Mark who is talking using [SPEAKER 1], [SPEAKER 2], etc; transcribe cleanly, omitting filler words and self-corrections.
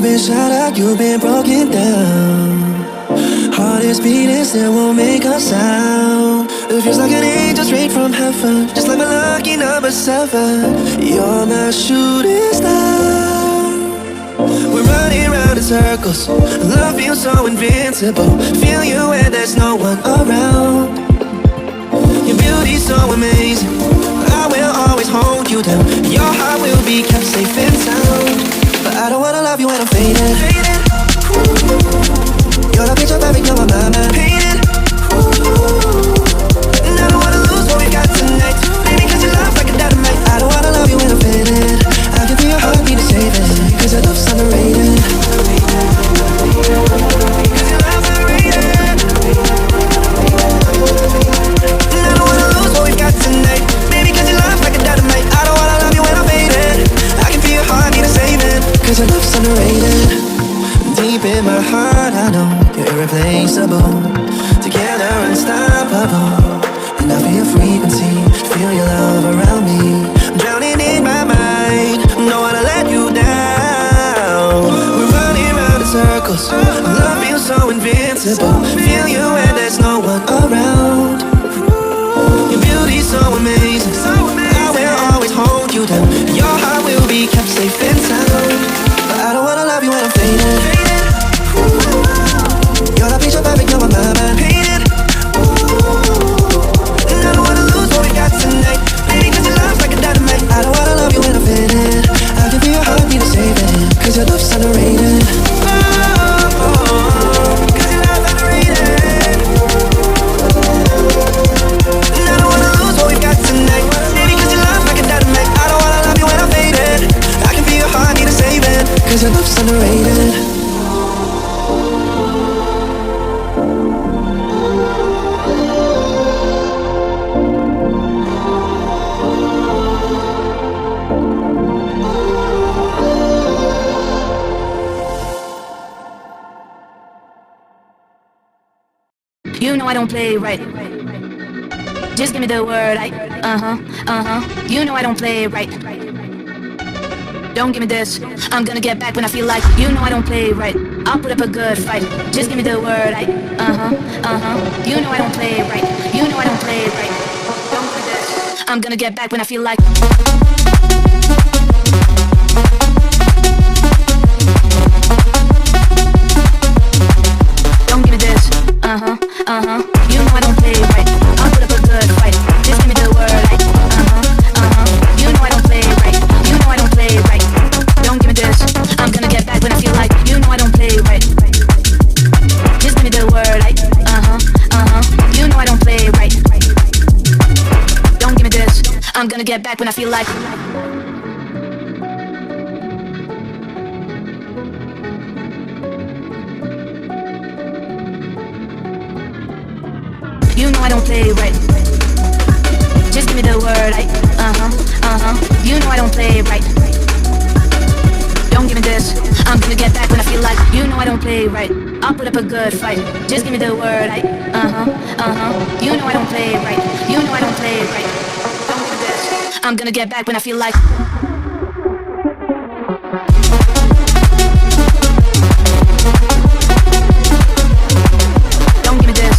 [SPEAKER 1] You've been shattered, you've been broken down. Heart is beating, still won't make a sound. It feels like an angel straight from heaven, just like my lucky number 7. You're my shooting star. We're running round in circles. Love feels so invincible. Feel you when there's no one around. Your beauty's so amazing. I will always hold you down. Your heart will be kept safe and sound. But I don't wanna love you when I'm faded. You're the picture perfect, you're my mind painted. And I don't wanna lose what we got tonight. Baby, cause your love's like a dynamite. I don't wanna love you when I'm faded. I can feel your heartbeat to save it. Cause your love's underrated. Cause your love's underrated. And I don't wanna lose what we got tonight. Baby, cause your love's like a dynamite. I don't wanna love you when I'm faded. I can feel your heartbeat to save it. Cause your love's underrated. Deep in my heart, I know you're irreplaceable. Together, unstoppable. And I feel frequency, feel your love around me. I'm drowning in my mind, don't wanna let you down. We're running round in circles. Love feels so invincible. Feel you when there's no one around. Your beauty's so amazing. I will always hold you down. Your heart will be kept safe and sound. But I don't wanna love you when I'm faded. You're the picture perfect, you're my mind painted. And I don't wanna lose what we got tonight. Baby, cause your love's like a dynamite. I don't wanna love you when I'm faded. I can feel your heartbeat to save it. Cause your love's underrated. Cause your love's underrated. And I don't wanna lose what we got tonight. Baby, cause your love's like a dynamite. I don't wanna love you when I'm faded. I can feel your heartbeat to save it. Cause your love's underrated.
[SPEAKER 2] You know I don't play right. Just give me the word. You know I don't play right. Don't give me this. I'm gonna get back when I feel like. You know I don't play right. I'll put up a good fight. Just give me the word. You know I don't play right. You know I don't play right. Don't give me this. I'm gonna get back when I feel like. Don't give me this. You know I don't play right. I'll put up a good fight. Just give me the word. You know I don't play right. You know I don't play right. Don't give me this. I'm gonna get back when I feel like. You know I don't play right. Just give me the word. You know I don't play right. Don't give me this. I'm gonna get back when I feel like. You know I don't play right. Just give me the word. You know I don't play right. Don't give me this. I'm gonna get back when I feel like. You know I don't play right. I'll put up a good fight. Just give me the word. You know I don't play right. You know I don't play right. Don't give me this. I'm gonna get back when I feel like. Don't give me this.